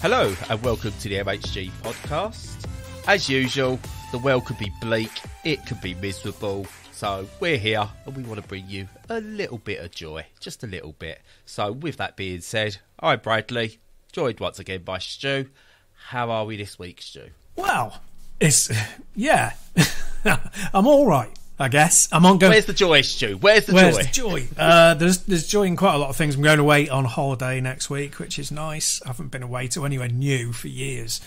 Hello and welcome to the MHG podcast. As usual, the world could be bleak, it could be miserable, so we're here and we want to bring you a little bit of joy, just a little bit. So with that being said, I'm Bradley, joined once again by Stu. How are we this week, Stu? Well, yeah, I'm all right, I guess. I'm on going. Where's the joy, Stu? Where's the joy? There's joy in quite a lot of things. I'm going away on holiday next week, which is nice. I haven't been away to anywhere new for years.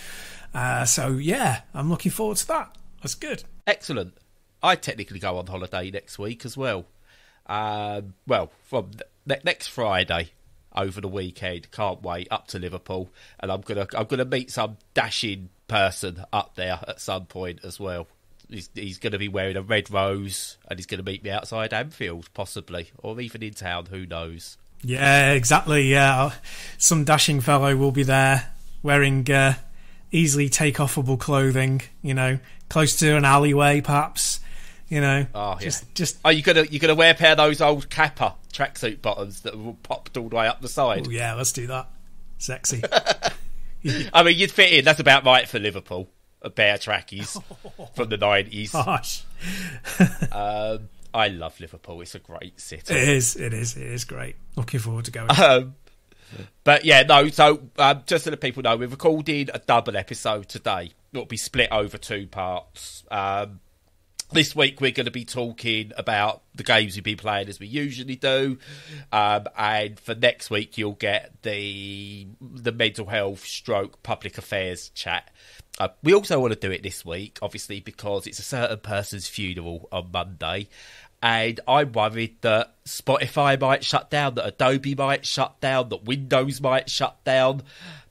So, yeah, I'm looking forward to that. That's good. Excellent. I technically go on holiday next week as well. From next Friday over the weekend. Can't wait. Up to Liverpool. And I'm gonna meet some dashing person up there at some point as well. He's going to be wearing a red rose and he's going to meet me outside Anfield, possibly. Or even in town, who knows. Yeah, exactly, yeah. Some dashing fellow will be there wearing easily take-offable clothing, close to an alleyway, perhaps, Oh, yeah. Are you gonna wear a pair of those old Kappa tracksuit bottoms that were popped all the way up the side? Oh, yeah, let's do that. Sexy. I mean, you'd fit in. That's about right for Liverpool. A pair of trackies from the 90s. Gosh. I love Liverpool. It's a great city. It is great. Looking forward to going. But yeah, no, so just so that people know, we're recording a double episode today. It'll be split over two parts. This week we're going to be talking about the games we've been playing as we usually do. And for next week you'll get the mental health / public affairs chat. We also want to do it this week, obviously, because it's a certain person's funeral on Monday. And I'm worried that Spotify might shut down, that Adobe might shut down, that Windows might shut down,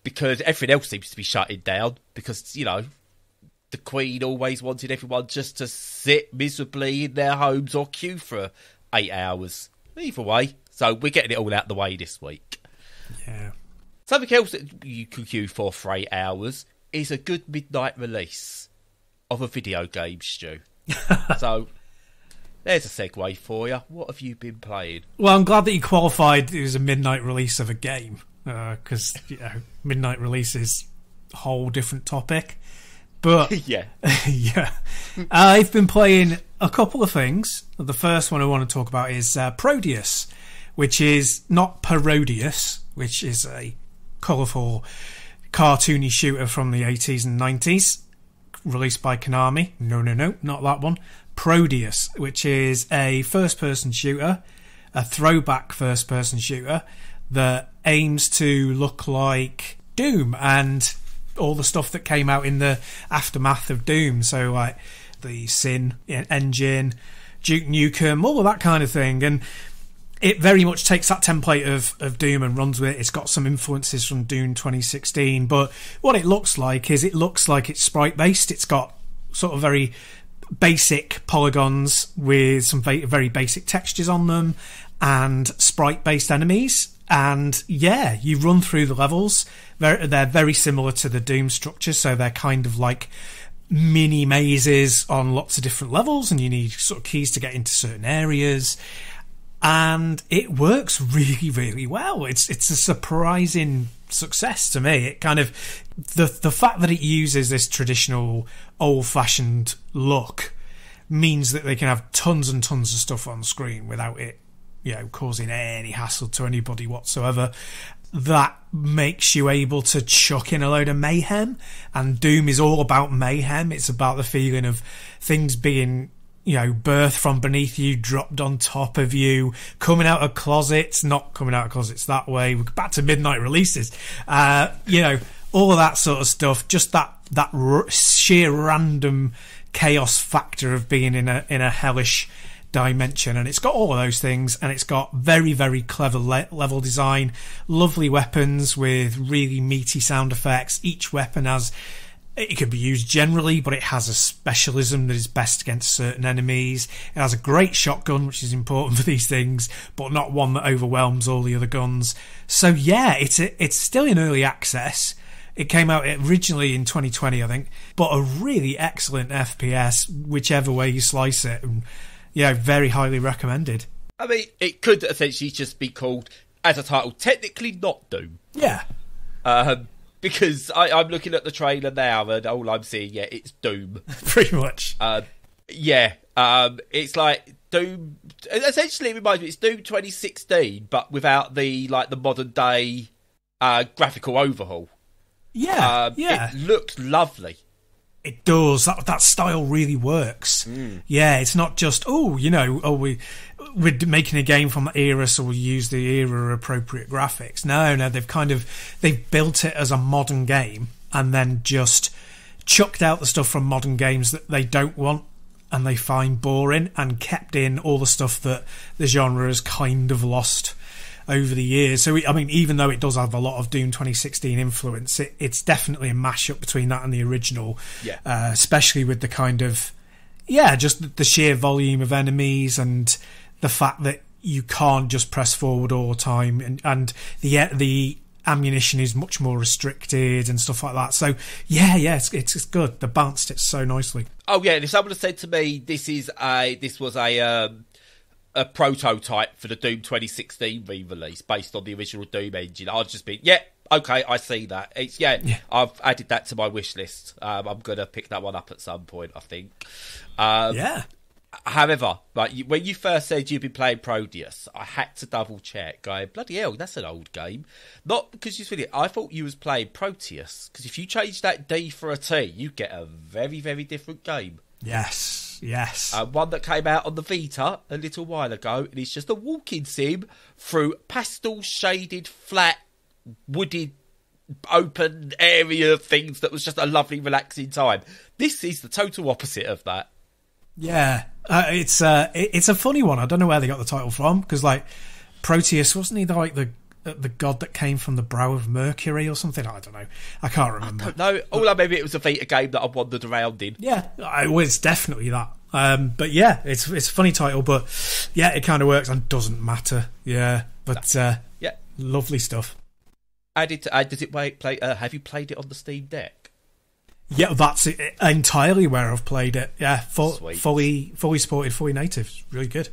because everything else seems to be shutting down. Because, the Queen always wanted everyone just to sit miserably in their homes or queue for 8 hours. Either way. So we're getting it all out of the way this week. Yeah. Something else that you can queue for 8 hours is a good midnight release of a video game, Stu. So there's a segue for you. What have you been playing? Well, I'm glad that you qualified it was a midnight release of a game, because midnight release is a whole different topic. But yeah. I've been playing a couple of things. The first one I want to talk about is Prodeus, which is not Parodius, which is a colourful cartoony shooter from the 80s and 90s, released by Konami. No, not that one. Prodeus, which is a first-person shooter, a throwback first-person shooter that aims to look like Doom and all the stuff that came out in the aftermath of Doom. So, like, the Sin engine, Duke Nukem, all of that kind of thing. And it very much takes that template of Doom and runs with it. It's got some influences from Doom 2016, but what it looks like is it's sprite-based. It's got sort of very basic polygons with some very basic textures on them and sprite-based enemies. And yeah, you run through the levels. They're very similar to the Doom structure, so they're kind of like mini mazes on lots of different levels, and you need sort of keys to get into certain areas. And it works really, really well. It's a surprising success to me. It kind of the fact that it uses this traditional old-fashioned look means that they can have tons and tons of stuff on screen without it, causing any hassle to anybody whatsoever. That makes you able to chuck in a load of mayhem. And Doom is all about mayhem. It's about the feeling of things being birth from beneath you, dropped on top of you, coming out of closets, not coming out of closets that way. We're back to midnight releases. All of that sort of stuff. Just that sheer random chaos factor of being in a hellish dimension. And it's got all of those things, and it's got very, very clever level design, lovely weapons with really meaty sound effects. Each weapon it can be used generally, but it has a specialism that is best against certain enemies. It has a great shotgun, which is important for these things, but not one that overwhelms all the other guns. So yeah, it's still in early access. It came out originally in 2020, I think, but a really excellent FPS, whichever way you slice it. And yeah, very highly recommended. I mean, it could essentially just be called, as a title, technically not Doom. Yeah. because I'm looking at the trailer now, and all I'm seeing, it's Doom. Pretty much. It's like Doom. Essentially, it reminds me, it's Doom 2016, but without the modern day graphical overhaul. Yeah, It looks lovely. It does. That style really works. Yeah, it's not just we're making a game from the era, so we'll use the era appropriate graphics. No, they've built it as a modern game and then just chucked out the stuff from modern games that they don't want and they find boring, and kept in all the stuff that the genre has kind of lost over the years. So, even though it does have a lot of Doom 2016 influence, it's definitely a mashup between that and the original. Yeah. Especially with the kind of, just the sheer volume of enemies and the fact that you can't just press forward all the time, and the ammunition is much more restricted and stuff like that. So, it's good. They balanced it so nicely. Oh, yeah, and if someone had said to me this was a prototype for the Doom 2016 re-release based on the original Doom engine, I'd just be, okay, I see that. I've added that to my wish list. I'm going to pick that one up at some point, I think. However, when you first said you've been playing Prodeus, I had to double check. Going, bloody hell, that's an old game. Not because you said it. I thought you was playing Proteus, because if you change that D for a T, you get a very, very different game. Yes. One that came out on the Vita a little while ago, and it's just a walking sim through pastel shaded, flat, wooded, open area things that was just a lovely, relaxing time. This is the total opposite of that. Yeah, it's a funny one. I don't know where they got the title from, because Proteus, wasn't he the god that came from the brow of Mercury or something? I don't know. I can't remember. No, maybe it was a Vita game that I wandered around in. Yeah, it's definitely that. But yeah, it's a funny title, but yeah, it kind of works and doesn't matter. Yeah, but lovely stuff. Does it play? Have you played it on the Steam Deck? Yeah, that's it, entirely where I've played it. Yeah, fully supported, fully native. It's really good.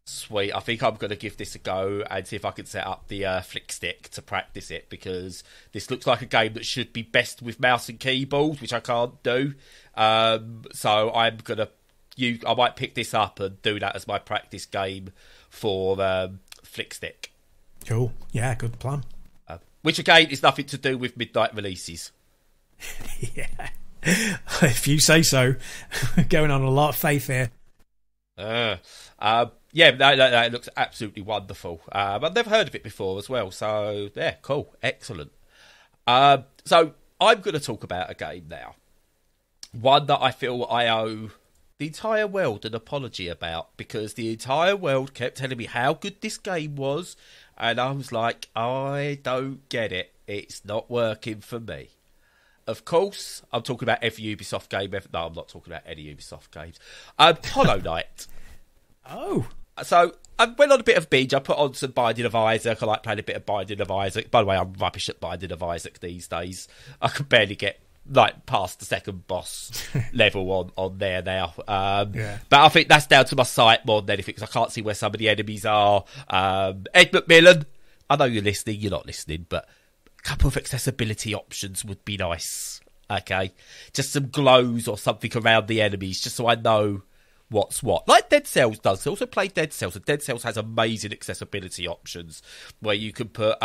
Sweet. I think I'm going to give this a go and see if I can set up the flick stick to practice it, because this looks like a game that should be best with mouse and keyboard, which I can't do. So I'm going to I might pick this up and do that as my practice game for flick stick. Cool. Yeah, good plan. Which again is nothing to do with midnight releases. Yeah, if you say so. Going on a lot of faith here. It looks absolutely wonderful. I've never heard of it before as well, so yeah, cool, excellent. So I'm going to talk about a game now, one that I feel I owe the entire world an apology about, because the entire world kept telling me how good this game was, and I was like, I don't get it. It's not working for me. Of course, I'm talking about every Ubisoft game. No, I'm not talking about any Ubisoft games. Hollow Knight. Oh. So I went on a bit of binge. I put on some Binding of Isaac. I like playing a bit of Binding of Isaac. By the way, I'm rubbish at Binding of Isaac these days. I can barely get past the second boss level on there now. But I think that's down to my sight more than anything, because I can't see where some of the enemies are. Ed McMillan, I know you're listening. You're not listening, but couple of accessibility options would be nice. Okay, just some glows or something around the enemies, just so I know what's what. Like Dead Cells does. I also play Dead Cells, and Dead Cells has amazing accessibility options where you can put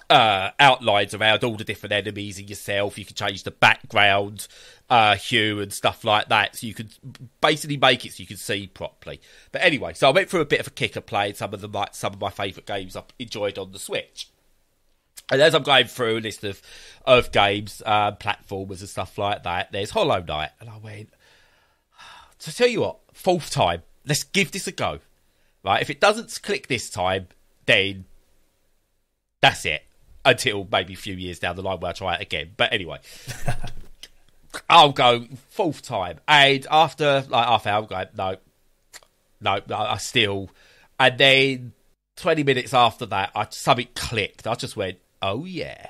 outlines around all the different enemies and yourself. You can change the background hue and stuff like that, so you can basically make it so you can see properly. But anyway, so I went through a bit of a kicker playing some of my favourite games I've enjoyed on the Switch. And as I'm going through a list of games, platformers and stuff like that, there's Hollow Knight. And I went, so tell you what, fourth time, let's give this a go. Right, if it doesn't click this time, then that's it. Until maybe a few years down the line where I try it again. But anyway, I'll go fourth time. And after half hour, I'm going, no, I still... And then 20 minutes after that, something clicked. I just went, oh yeah,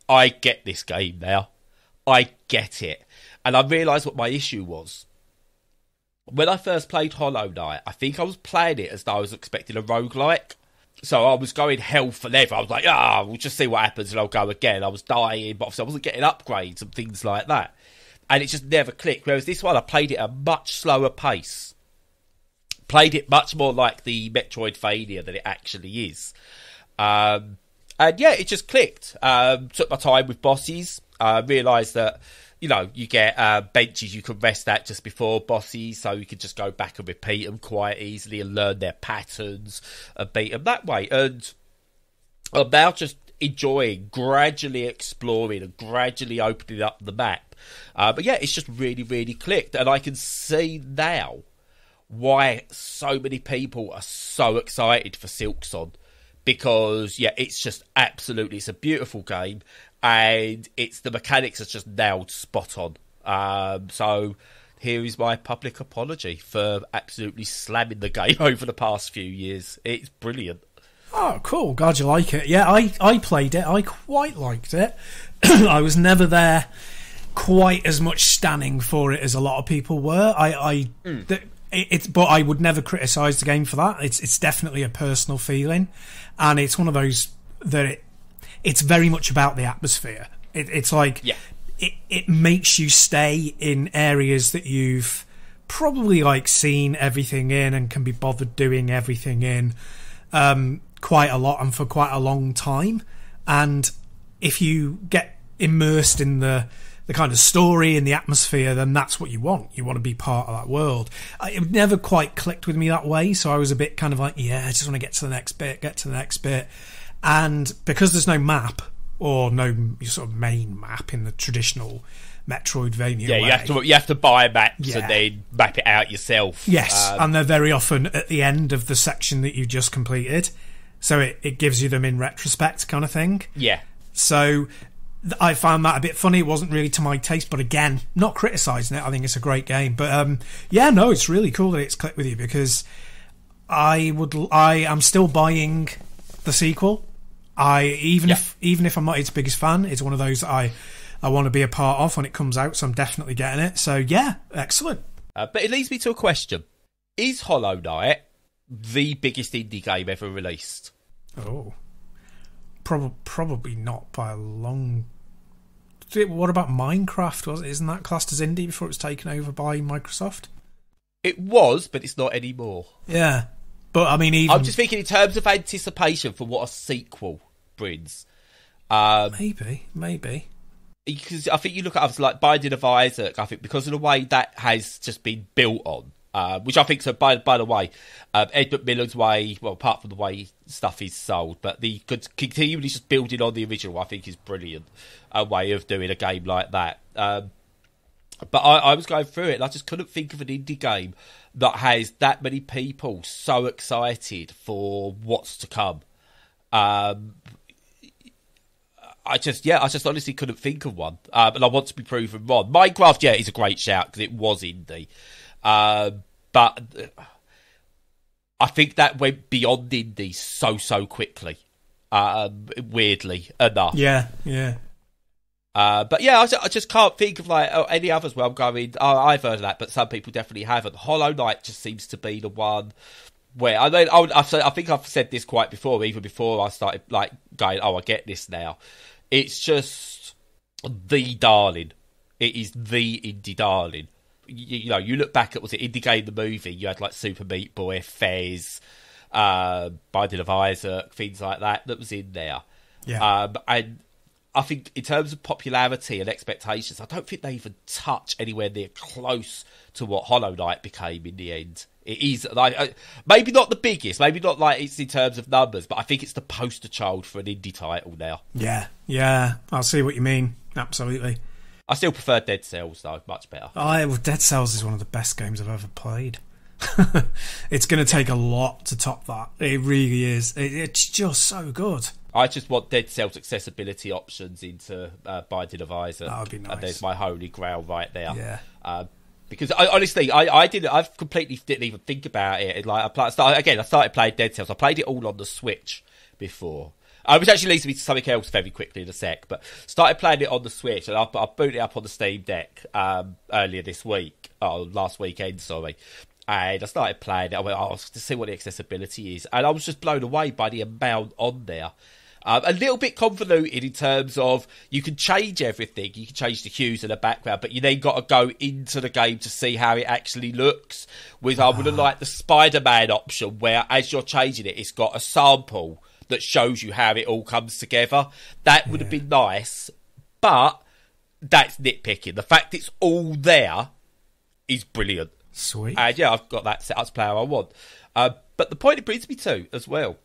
I get this game now. I get it. And I realised what my issue was. When I first played Hollow Knight, I think I was playing it as though I was expecting a roguelike. So I was going hell for leather. I was like, we'll just see what happens and I'll go again. I was dying, but obviously I wasn't getting upgrades and things like that. And it just never clicked. Whereas this one, I played it at a much slower pace. Played it much more like the Metroidvania than it actually is. And yeah, it just clicked. Took my time with bosses. Realised that, you get benches you can rest at just before bosses, so you can just go back and repeat them quite easily and learn their patterns and beat them that way. And I'm now just enjoying gradually exploring and gradually opening up the map. But yeah, it's just really, really clicked. And I can see now why so many people are so excited for Silksong. Because, yeah, it's just absolutely, it's a beautiful game. And the mechanics are just nailed spot on. So here is my public apology for absolutely slamming the game over the past few years. It's brilliant. Oh, cool. Glad you like it. Yeah, I played it. I quite liked it. I was never there quite as much standing for it as a lot of people were. But I would never criticise the game for that. It's definitely a personal feeling. And it's one of those that it's very much about the atmosphere. It's like it makes you stay in areas that you've probably seen everything in and can be bothered doing everything in quite a lot and for quite a long time. And if you get immersed in the kind of story and the atmosphere, then that's what you want. You want to be part of that world. It never quite clicked with me that way, so I was a bit kind of like, I just want to get to the next bit. And because there's no map or no sort of main map in the traditional Metroidvania way, you have to buy maps and then map it out yourself. Yes, and they're very often at the end of the section that you just completed, so it gives you them in retrospect kind of thing. Yeah. So I found that a bit funny. It wasn't really to my taste, but again, not criticising it. I think it's a great game. But it's really cool that it's clicked with you, because I am still buying the sequel. Even if I'm not its biggest fan, it's one of those that I want to be a part of when it comes out. So I'm definitely getting it. So yeah, excellent. But it leads me to a question: is Hollow Knight the biggest indie game ever released? Oh. Probably not by a long. What about Minecraft? Isn't that classed as indie before it was taken over by Microsoft? It was, but it's not anymore. Yeah, but I mean, I'm just thinking in terms of anticipation for what a sequel brings. Maybe. Because I think you look at others like Binding of Isaac. I think because of the way that has just been built on. Which I think, so by the way, Ed McMillan's way, well, apart from the way stuff is sold, but the continually just building on the original, I think is brilliant, a way of doing a game like that. But I was going through it and I just couldn't think of an indie game that has that many people so excited for what's to come. I just honestly couldn't think of one. And I want to be proven wrong. Minecraft, is a great shout because it was indie. But I think that went beyond indie so quickly, weirdly enough. Yeah. But yeah, I just can't think of any others where I'm going, I've heard of that, but some people definitely haven't. Hollow Knight just seems to be the one where, I think I've said this quite before, even before I started going, I get this now. It's just the darling. It is the indie darling. You look back at, was it Indie Game the movie? You had Super Meat Boy, Fez, Binding of Isaac, things like that was in there. Yeah. And I think in terms of popularity and expectations, I don't think they even touch anywhere near close to what Hollow Knight became in the end. It is maybe not the biggest, maybe not it's in terms of numbers, but I think it's the poster child for an indie title now. Yeah, I'll see what you mean. Absolutely. I still prefer Dead Cells, though, much better. Dead Cells is one of the best games I've ever played. It's going to take a lot to top that. It really is. It's just so good. I just want Dead Cells accessibility options into Binding of Isaac. That would be nice. And there's my holy grail right there. Yeah. Because honestly, I completely didn't even think about it. I started playing Dead Cells. I played it all on the Switch before. Which actually leads me to something else very quickly in a sec. But started playing it on the Switch, and I booted it up on the Steam Deck earlier this week, last weekend, sorry. And I started playing it. I went, to see what the accessibility is. And I was just blown away by the amount on there. A little bit convoluted in terms of you can change everything. You can change the hues and the background, but you then got to go into the game to see how it actually looks. With I would have liked the Spider-Man option where as you're changing it, it's got a sample that shows you how it all comes together. That would have been nice, but that's nitpicking. The fact it's all there is brilliant. Sweet. And yeah, I've got that set up to play how I want. But the point it brings me to as well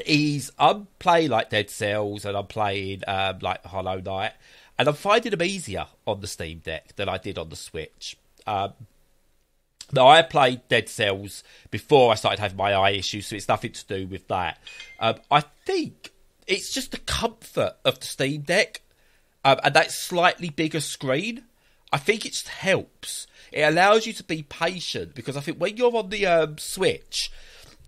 is I'm playing like Dead Cells and I'm playing like Hollow Knight, and I'm finding them easier on the Steam Deck than I did on the Switch. Now, I played Dead Cells before I started having my eye issues, so it's nothing to do with that. I think it's just the comfort of the Steam Deck and that slightly bigger screen. I think it just helps. It allows you to be patient, because I think when you're on the Switch,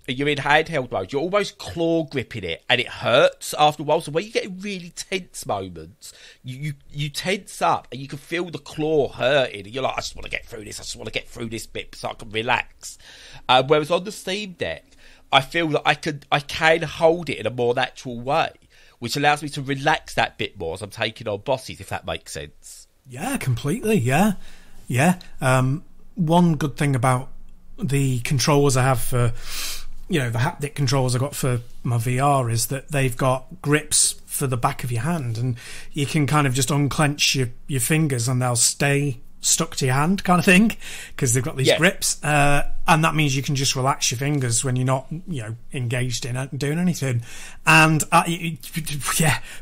you're in handheld mode, you're almost claw gripping it, and it hurts after a while. So when you get in really tense moments, you tense up, and you can feel the claw hurting, and you're like, I just want to get through this. I just want to get through this bit so I can relax. Whereas on the Steam Deck, I feel that I can hold it in a more natural way, which allows me to relax that bit more as I'm taking on bosses, if that makes sense. Yeah, completely. Yeah. One good thing about the controllers I have for, the haptic controllers I got for my VR is that they've got grips for the back of your hand, and you can kind of just unclench your fingers and they'll stay stuck to your hand, kind of thing, because they've got these grips, and that means you can just relax your fingers when you're not engaged in doing anything. And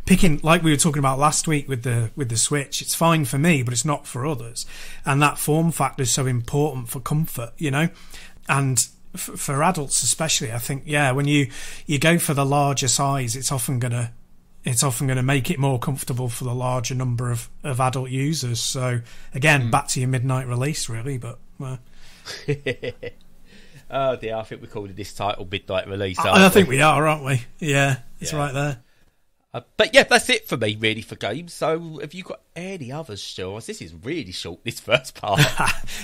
picking, like we were talking about last week with the Switch, it's fine for me, but it's not for others, and that form factor is so important for comfort, and for adults especially. I think when you go for the larger size, it's often gonna make it more comfortable for the larger number of adult users. So again, back to your midnight release, really. But oh dear, I think we're calling this title Midnight Release. I think we are, aren't we? Yeah, it's right there. But yeah, that's it for me, really, for games. So have you got any others, Stu? This is really short, this first part.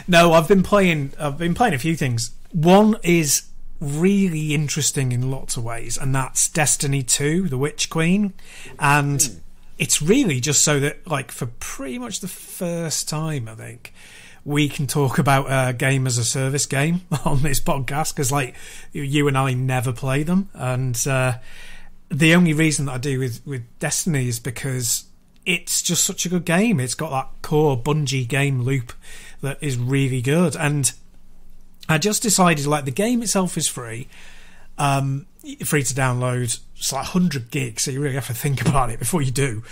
No, I've been playing a few things. One is really interesting in lots of ways, and that's Destiny 2, the Witch Queen. And it's really just so that, like, for pretty much the first time, I think, we can talk about a game as a service game on this podcast, because, like, you and I never play them. And the only reason that I do with Destiny is because it's just such a good game. It's got that core Bungie game loop that is really good. And I just decided, like, the game itself is free to download. It's like 100 gigs, so you really have to think about it before you do.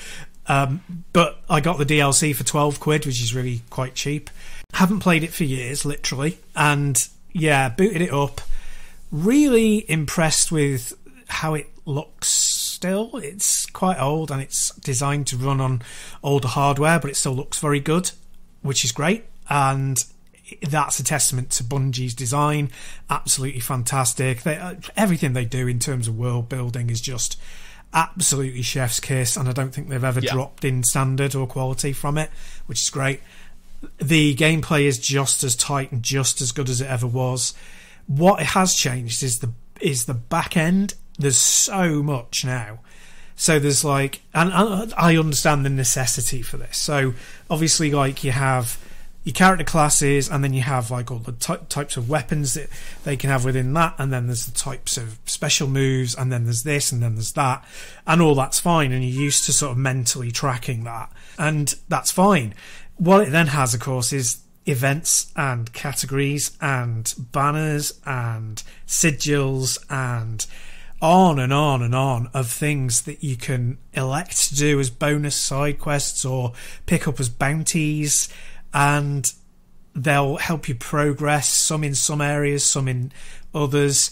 But I got the DLC for 12 quid, which is really quite cheap. Haven't played it for years, literally. And yeah, booted it up. Really impressed with how it looks still. It's quite old and it's designed to run on older hardware, but it still looks very good, which is great. And that's a testament to Bungie's design. Absolutely fantastic. Everything they do in terms of world building is just absolutely chef's kiss, and I don't think they've ever dropped in standard or quality from it, which is great. The gameplay is just as tight and just as good as it ever was. What has changed is the back end. There's so much now. So there's like, and I understand the necessity for this. So obviously, like, you have your character classes, and then you have like all the types of weapons that they can have within that, and then there's the types of special moves, and then there's this, and then there's that, and all that's fine, and you're used to sort of mentally tracking that, and that's fine. What it then has, of course, is events and categories and banners and sigils and on and on and on of things that you can elect to do as bonus side quests or pick up as bounties, and they'll help you progress, some in some areas, some in others.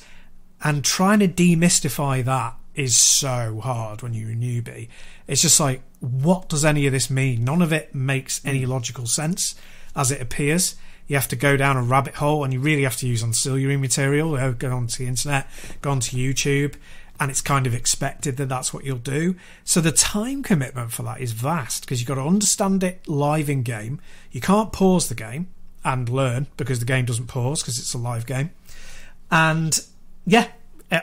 And trying to demystify that is so hard when you're a newbie. It's just like, what does any of this mean? None of it makes any logical sense as it appears. You have to go down a rabbit hole, and you really have to use ancillary material. Go onto the internet, go onto YouTube, and it's kind of expected that that's what you'll do. So the time commitment for that is vast, because you've got to understand it live in game. You can't pause the game, and learn, because the game doesn't pause because it's a live game. And yeah,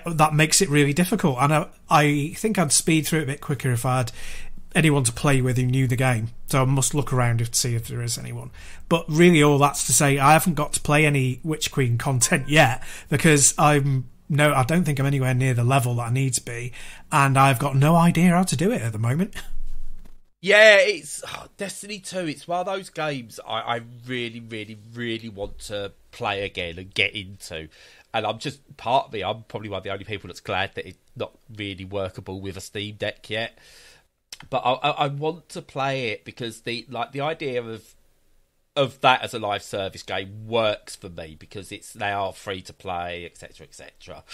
that makes it really difficult. And I think I'd speed through it a bit quicker if I had anyone to play with who knew the game. So I must look around to see if there is anyone. But really, all that's to say, I haven't got to play any Witch Queen content yet, because I don't think I'm anywhere near the level that I need to be, and I've got no idea how to do it at the moment. Yeah, it's Destiny 2. It's one of those games I really, really, really want to play again and get into. And I'm probably one of the only people that's glad that it's not really workable with a Steam Deck yet. But I want to play it because the idea of that as a live service game works for me, because it's now free to play, etc., etc.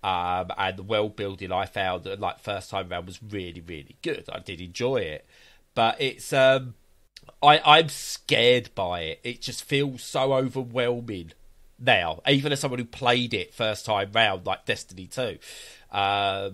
And the world building I found like first time around was really, really good. I did enjoy it, but it's I'm scared by it. It just feels so overwhelming now, even as someone who played it first time round, like Destiny 2. I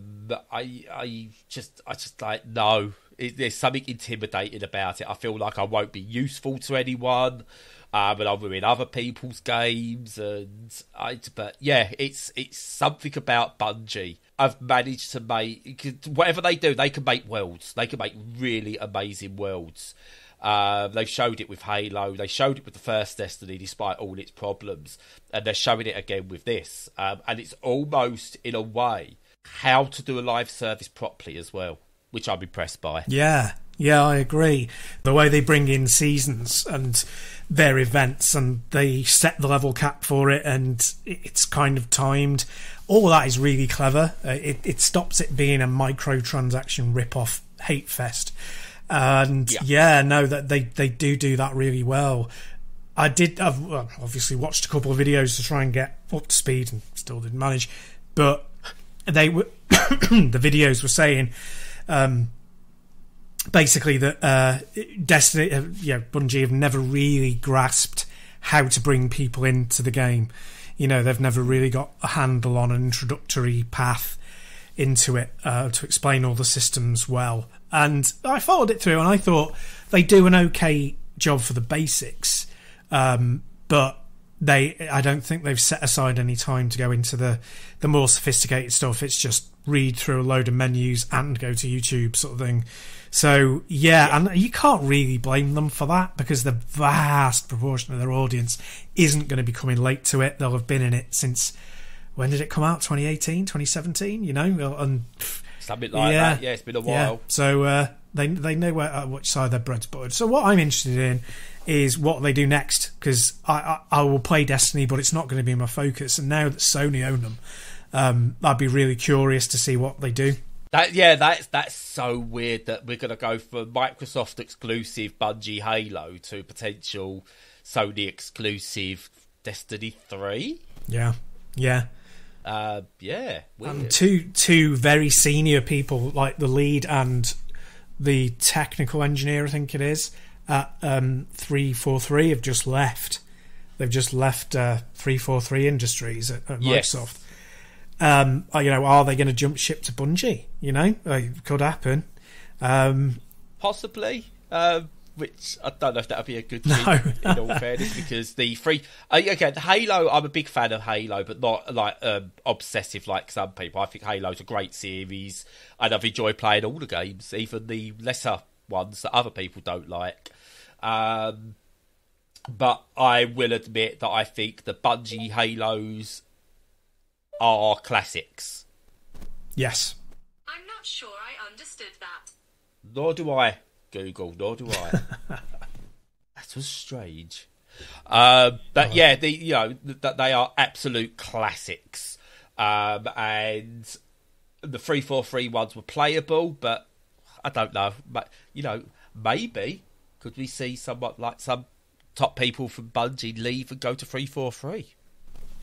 just like, no, there's something intimidating about it. I feel like I won't be useful to anyone, and I'll ruin other people's games. But yeah, it's something about Bungie. I've managed to make, whatever they do, they can make worlds. They can make really amazing worlds. They showed it with Halo. They showed it with the first Destiny, despite all its problems, and they're showing it again with this. And it's almost, in a way, how to do a live service properly as well, which I'm impressed by. Yeah, I agree. The way they bring in seasons and their events, and they set the level cap for it, and it's kind of timed. All that is really clever. It stops it being a microtransaction rip-off hate fest. And that they do that really well. I've obviously watched a couple of videos to try and get up to speed, and still didn't manage. But they were the videos were saying basically that Destiny, Bungie have never really grasped how to bring people into the game. They've never really got a handle on an introductory path into it to explain all the systems well. And I followed it through, and I thought they do an okay job for the basics, but I don't think they've set aside any time to go into the more sophisticated stuff. It's just read through a load of menus and go to YouTube sort of thing. So yeah, and you can't really blame them for that, because the vast proportion of their audience isn't going to be coming late to it. They'll have been in it since, when did it come out? 2018, 2017, and something like that. Yeah, it's been a while. Yeah. So they know which side their bread's buttered. So what I'm interested in is what they do next, because I will play Destiny, but it's not going to be my focus. And now that Sony own them, I'd be really curious to see what they do. That's so weird that we're going to go from Microsoft exclusive Bungie Halo to potential Sony exclusive Destiny 3. Yeah. Weird. And two very senior people, like the lead and the technical engineer, I think it is, at 343 have just left. They've just left 343 Industries at Microsoft. Are they going to jump ship to Bungie? It could happen. Possibly. Which I don't know if that would be a good thing, in all fairness, because the Halo, I'm a big fan of Halo, but not like obsessive like some people. I think Halo's a great series, and I've enjoyed playing all the games, even the lesser ones that other people don't like. But I will admit that I think the Bungie Halos are classics. Yes. I'm not sure I understood that. Nor do I. Google, nor do I. That was strange. But yeah, they are absolute classics. And the 343 ones were playable, but I don't know. But maybe could we see somewhat like some top people from Bungie leave and go to 343?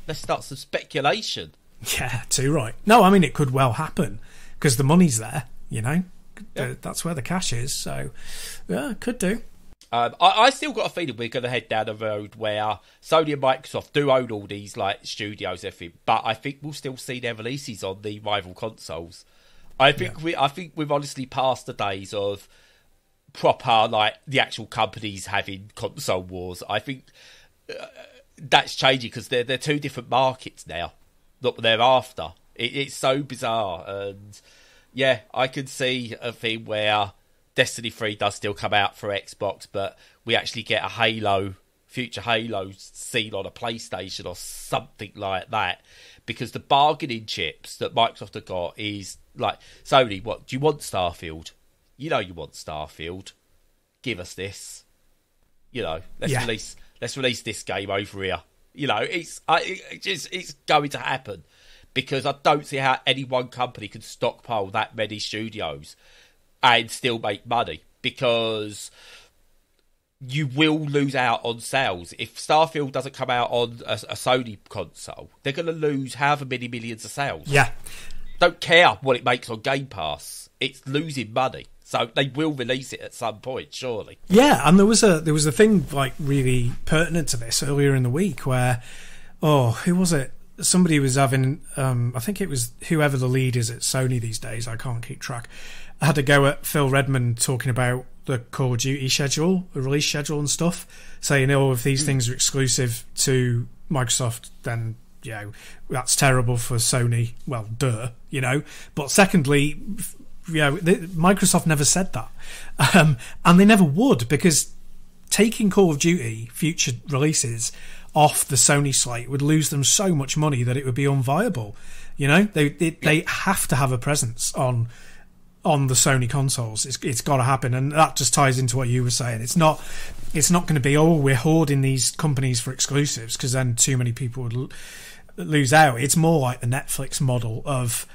Let's start some speculation. Yeah, too right. No, I mean, it could well happen, because the money's there, Yep. That's where the cash is, so yeah, could do. I still got a feeling we're going to head down a road where Sony and Microsoft do own all these like studios, everything, but I think we'll still see their releases on the rival consoles. I think we've honestly passed the days of proper like the actual companies having console wars. I think that's changing because they're two different markets now that they're after. It's so bizarre, and yeah, I can see a thing where Destiny 3 does still come out for Xbox, but we actually get a future Halo scene on a PlayStation or something like that, because the bargaining chips that Microsoft have got is like, Sony, what, do you want Starfield? You know you want Starfield. Give us this. You know, let's release this game over here. You know, it's going to happen, because I don't see how any one company can stockpile that many studios and still make money, because you will lose out on sales. If Starfield doesn't come out on a Sony console, they're going to lose however many millions of sales. Yeah. Don't care what it makes on Game Pass. It's losing money. So they will release it at some point, surely. Yeah, and there was a thing like really pertinent to this earlier in the week where, who was it? Somebody was having, I think it was whoever the lead is at Sony these days, I can't keep track, had to go at Phil Redmond talking about the Call of Duty schedule, the release schedule and stuff, saying, if these things are exclusive to Microsoft, then, that's terrible for Sony. Well, duh, But secondly, Microsoft never said that. And they never would, because taking Call of Duty future releases off the Sony slate would lose them so much money that it would be unviable. They have to have a presence on the Sony consoles. It's got to happen, and that just ties into what you were saying. It's not going to be, we're hoarding these companies for exclusives, because then too many people would lose out. It's more like the Netflix model of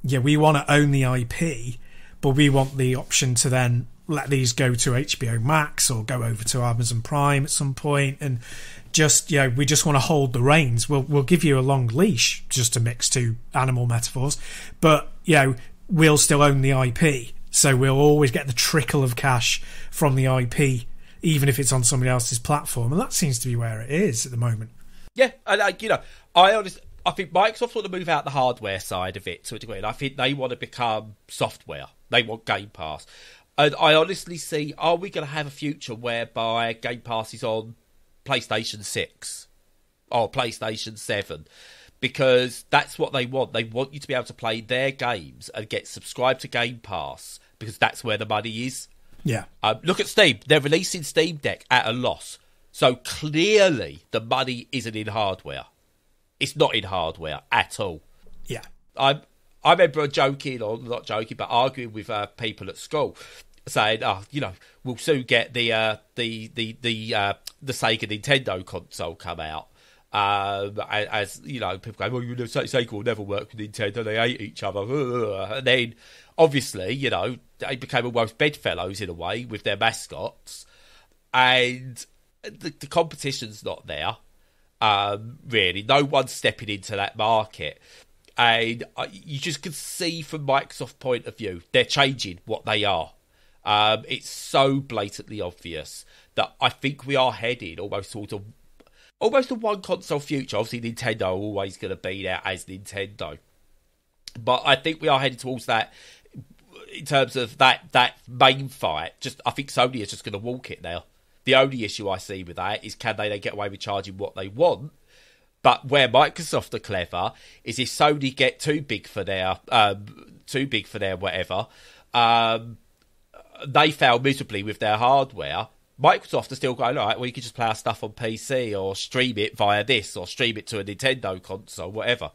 we want to own the IP, but we want the option to then let these go to HBO Max or go over to Amazon Prime at some point, and just we just want to hold the reins. We'll give you a long leash, just to mix two animal metaphors, but we'll still own the IP, so we'll always get the trickle of cash from the IP, even if it's on somebody else's platform, and that seems to be where it is at the moment. Yeah, and I think Microsoft want to move out the hardware side of it to a degree, and I think they want to become software. They want Game Pass. And I honestly see, are we going to have a future whereby Game Pass is on PlayStation 6 or PlayStation 7? Because that's what they want. They want you to be able to play their games and get subscribed to Game Pass, because that's where the money is. Yeah. Look at Steam. They're releasing Steam Deck at a loss. So clearly the money isn't in hardware. It's not in hardware at all. Yeah. I remember joking, or not joking, but arguing with people at school, saying, we'll soon get the Sega Nintendo console come out. As people go, Sega will never work with Nintendo. They hate each other. And then, obviously, they became almost bedfellows in a way with their mascots, and the competition's not there. Really, no one's stepping into that market, and you just can see from Microsoft's point of view, they're changing what they are. It's so blatantly obvious that I think we are headed almost a one console future. Obviously, Nintendo are always going to be there as Nintendo, but I think we are headed towards that in terms of that main fight. I think Sony is just going to walk it now. The only issue I see with that is, can they get away with charging what they want? But where Microsoft are clever is, if Sony get too big for their whatever, they fail miserably with their hardware. Microsoft are still going, all right, well, you can just play our stuff on PC or stream it via this or stream it to a Nintendo console, whatever.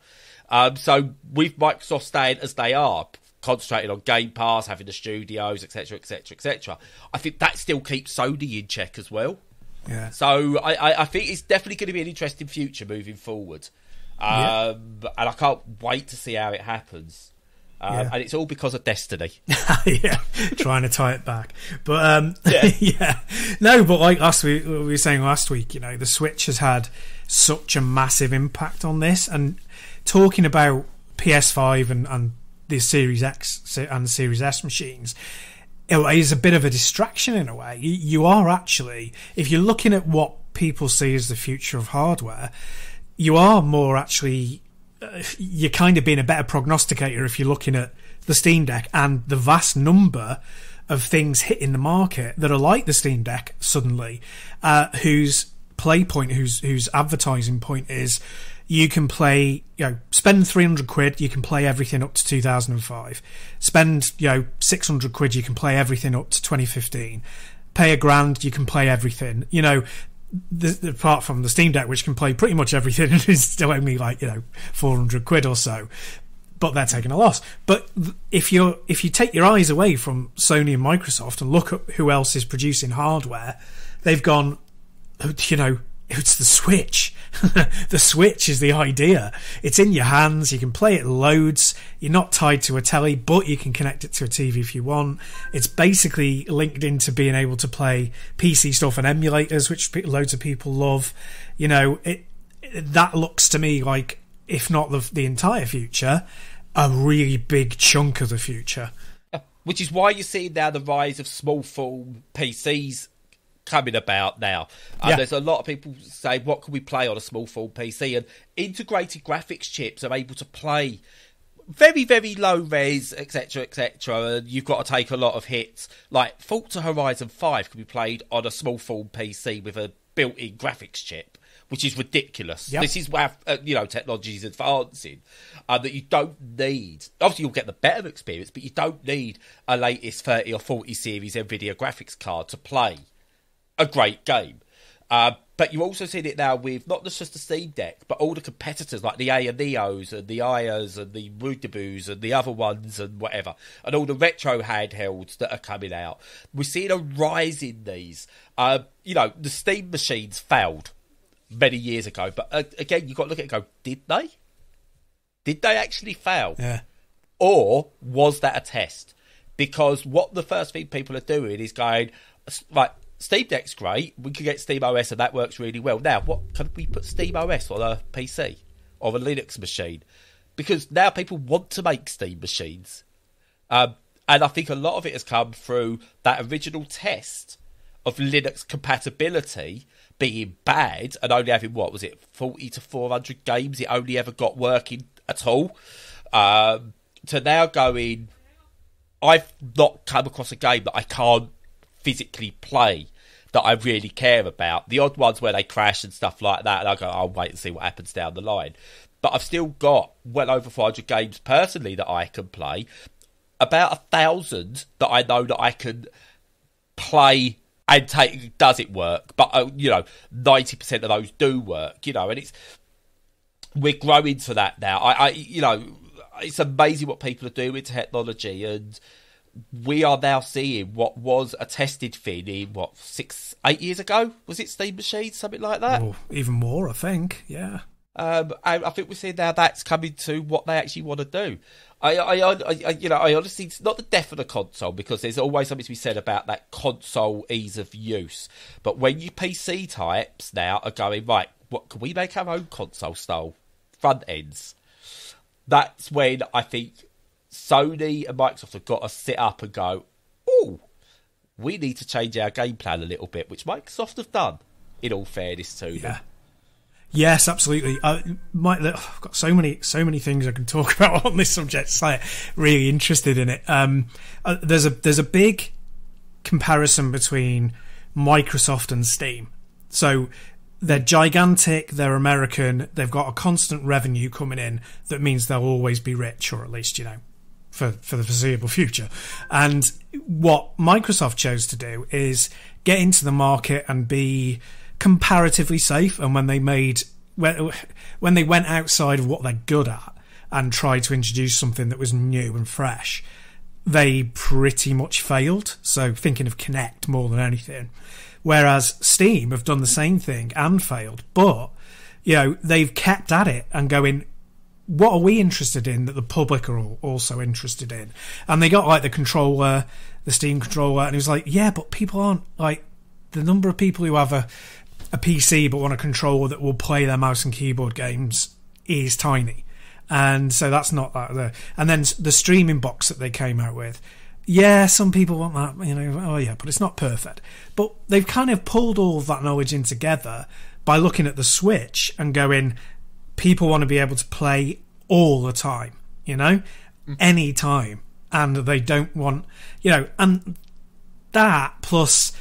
So with Microsoft staying as they are, concentrating on Game Pass, having the studios, etc., etc., etc., I think that still keeps Sony in check as well. Yeah. So I think it's definitely going to be an interesting future moving forward. And I can't wait to see how it happens. And it's all because of Destiny. Yeah, trying to tie it back. But no, but like we were saying last week, the Switch has had such a massive impact on this. And talking about PS5 and the Series X and the Series S machines, it is a bit of a distraction in a way. You are actually, if you're looking at what people see as the future of hardware, you are more actually, you're kind of being a better prognosticator if you're looking at the Steam Deck and the vast number of things hitting the market that are like the Steam Deck suddenly, whose play point, whose advertising point is you can play, spend 300 quid, you can play everything up to 2005. Spend, 600 quid, you can play everything up to 2015. Pay £1,000, you can play everything. Apart from the Steam Deck, which can play pretty much everything, and is still only 400 quid or so. But they're taking a loss. But if you take your eyes away from Sony and Microsoft and look at who else is producing hardware, they've gone, it's the Switch. The Switch is the idea. It's in your hands. You can play it loads. You're not tied to a telly, but you can connect it to a TV if you want. It's basically linked into being able to play PC stuff and emulators, which loads of people love. That looks to me like, if not the entire future, a really big chunk of the future. Which is why you see now the rise of small form PCs coming about now. There's a lot of people say, what can we play on a small form PC? And integrated graphics chips are able to play very, very low res, etc., etc. And you've got to take a lot of hits. Like Forza Horizon 5 can be played on a small form PC with a built-in graphics chip, which is ridiculous. Yep. This is where technology is advancing. That you don't need. Obviously, you'll get the better experience, but you don't need a latest 30 or 40 series NVIDIA graphics card to play a great game. But you're also seeing it now with not just the Steam Deck, but all the competitors like the Neos and the Ayas and the Rudabus and the other ones and whatever, and all the retro handhelds that are coming out. We're seeing a rise in these. The Steam machines failed many years ago, but again, you've got to look at it and go, did they? Did they actually fail? Yeah. Or was that a test? Because what the first thing people are doing is going, right, Steam Deck's great, we can get Steam OS and that works really well. Now, what can we put Steam OS on a PC or a Linux machine? Because now people want to make Steam machines. And I think a lot of it has come through that original test of Linux compatibility being bad and only having, 40 to 400 games it only ever got working at all. To now going, I've not come across a game that I can't physically play that I really care about. The odd ones where they crash and stuff like that, and I go, I'll wait and see what happens down the line. But I've still got well over 400 games personally that I can play. About 1,000 that I know that I can play and take. Does it work? But 90% of those do work. And we're growing to that now. It's amazing what people are doing with technology, and we are now seeing what was a tested thing in 6-8 years ago. Was it Steam machines, something like that? Oh, even more, I think. Yeah. I think we're seeing now that's coming to what they actually want to do. I honestly, it's not the death of the console, because there's always something to be said about that console ease of use. But when you PC types now are going, right, what can we make our own console style front ends? That's when I think Sony and Microsoft have got to sit up and go, oh, we need to change our game plan a little bit, which Microsoft have done, in all fairness to them. Yes, absolutely. I've got so many things I can talk about on this subject. So really interested in it. There's a big comparison between Microsoft and Steam. So they're gigantic, they're American, they've got a constant revenue coming in that means they'll always be rich, or at least, for the foreseeable future. And what Microsoft chose to do is get into the market and be comparatively safe. And when they went outside of what they're good at and tried to introduce something that was new and fresh, they pretty much failed. So thinking of Kinect more than anything. Whereas Steam have done the same thing and failed, but they've kept at it and going, what are we interested in that the public are also interested in? And they got the controller, the Steam controller, and it was like, yeah, but people aren't the number of people who have a PC but want a controller that will play their mouse and keyboard games is tiny. And so that's not that there. And then the streaming box that they came out with, yeah, some people want that, but it's not perfect. But they've kind of pulled all of that knowledge in together by looking at the Switch and going, people want to be able to play all the time, any time. And they don't want, and that plus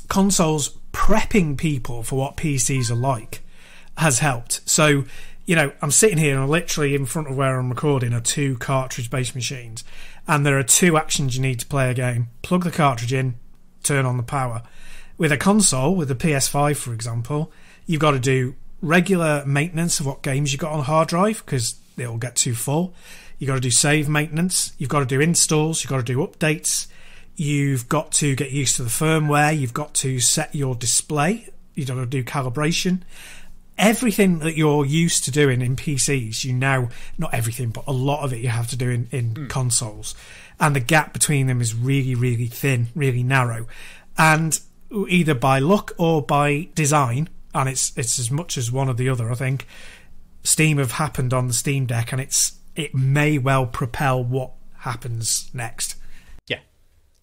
consoles prepping people for what PCs are like has helped. So, you know, I'm sitting here and literally in front of where I'm recording are 2 cartridge-based machines, and there are 2 actions you need to play a game. Plug the cartridge in, turn on the power. With a console, with the PS5 for example, you've got to do regular maintenance of what games you've got on the hard drive because they'll get too full. You've got to do save maintenance, you've got to do installs, you've got to do updates, you've got to get used to the firmware, you've got to set your display, you've got to do calibration. Everything that you're used to doing in PCs, you now, not everything, but a lot of it you have to do in consoles. And the gap between them is really, really thin, really narrow. And either by luck or by design, and it's as much as one or the other, I think, Steam have happened on the Steam Deck, and it may well propel what happens next. Yeah.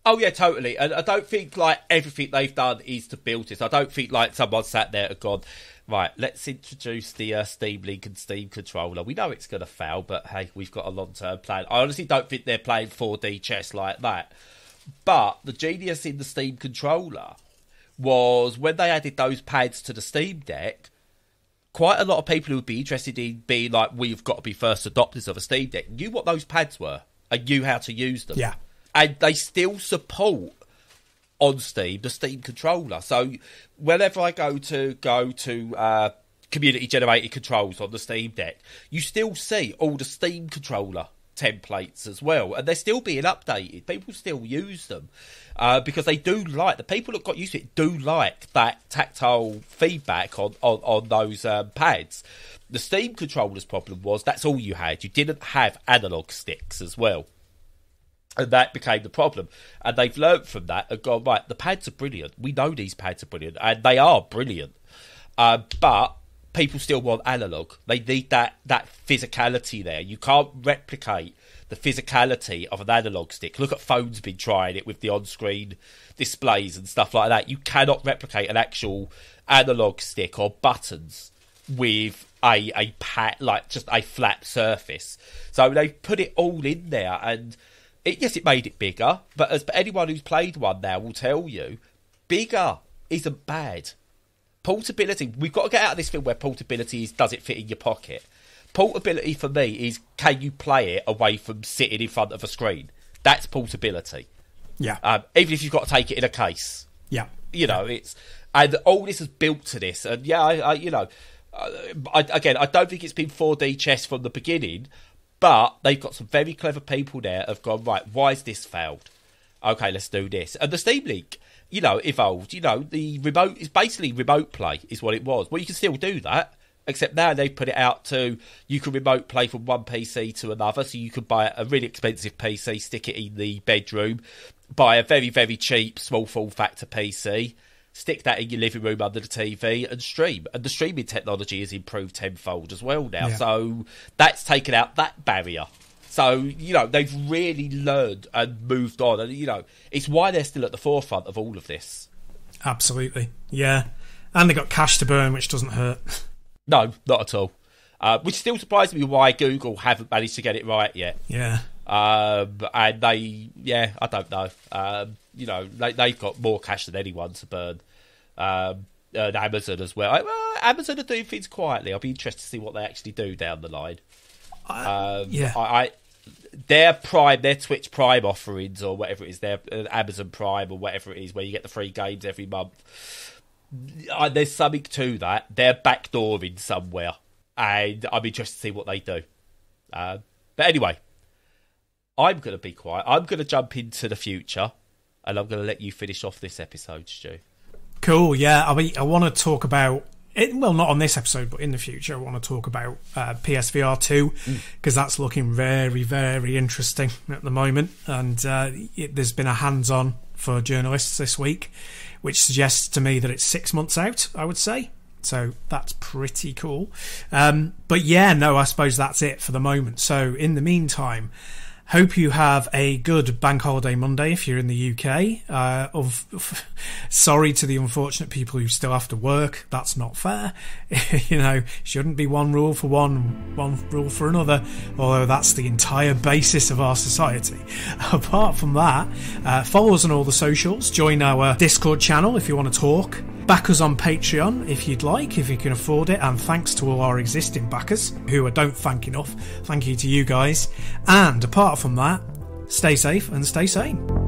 Oh, yeah, totally. And I don't think, like, everything they've done is to build this. I don't think, like, someone sat there and gone, right, let's introduce the Steam Link and Steam controller. We know it's going to fail, but hey, we've got a long-term plan. I honestly don't think they're playing 4D chess like that. But the genius in the Steam controller was when they added those pads to the Steam Deck, quite a lot of people who would be interested in being like, we've got to be first adopters of a Steam Deck, knew what those pads were and knew how to use them. Yeah. And they still support on Steam the Steam controller. So whenever I go to community generated controls on the Steam Deck, you still see all the Steam controller templates as well, and they're still being updated. People still use them because they do like, the people that got used to it do like that tactile feedback on those pads. The Steam controller's problem was that's all you had. You didn't have analog sticks as well. And that became the problem. And they've learned from that and gone, right, the pads are brilliant. We know these pads are brilliant. And they are brilliant. But people still want analog. They need that physicality there. You can't replicate the physicality of an analog stick. Look at phones been trying it with the on-screen displays and stuff like that. You cannot replicate an actual analog stick or buttons with a pad, like just a flat surface. So they put it all in there, and yes, it made it bigger, but as anyone who's played one now will tell you, bigger isn't bad. Portability, we've got to get out of this thing where portability is, does it fit in your pocket? Portability for me is, can you play it away from sitting in front of a screen? That's portability. Yeah. Even if you've got to take it in a case. Yeah. You know, it's, and all this is built to this. And yeah, I don't think it's been 4D chess from the beginning, but they've got some very clever people there have gone, right, why has this failed? Okay, let's do this. And the Steam Link, you know, evolved. You know, the remote is basically remote play is what it was. Well, you can still do that, except now they've put it out to, you can remote play from one PC to another. So you could buy a really expensive PC, stick it in the bedroom, buy a very, very cheap small form factor PC, stick that in your living room under the TV and stream. And the streaming technology has improved tenfold as well now. Yeah. So that's taken out that barrier. So, you know, they've really learned and moved on. And, you know, it's why they're still at the forefront of all of this. Absolutely. Yeah. And they got cash to burn, which doesn't hurt. No, not at all. Which still surprises me why Google haven't managed to get it right yet. Yeah. And they, yeah, I don't know. You know, they've got more cash than anyone to burn. And Amazon as well. Amazon are doing things quietly. I'll be interested to see what they actually do down the line. Their Prime, their Twitch Prime offerings or whatever it is, their Amazon Prime or whatever it is, where you get the free games every month. There's something to that. They're backdooring somewhere, and I'm interested to see what they do. But anyway, I'm going to be quiet. I'm going to jump into the future, and I'm going to let you finish off this episode, Stu. Cool, yeah. I want to talk about it, well, not on this episode, but in the future, I want to talk about PSVR 2, because that's looking very, very interesting at the moment. And there's been a hands-on for journalists this week, which suggests to me that it's 6 months out, I would say. So that's pretty cool. But yeah, no, I suppose that's it for the moment. So in the meantime, hope you have a good Bank Holiday Monday if you're in the UK. Sorry to the unfortunate people who still have to work. That's not fair. You know, shouldn't be one rule for one rule for another, although that's the entire basis of our society. Apart from that, follow us on all the socials. Join our Discord channel if you want to talk. Back us on Patreon if you'd like, if you can afford it, and thanks to all our existing backers, who I don't thank enough. Thank you to you guys. And apart from that, stay safe and stay sane.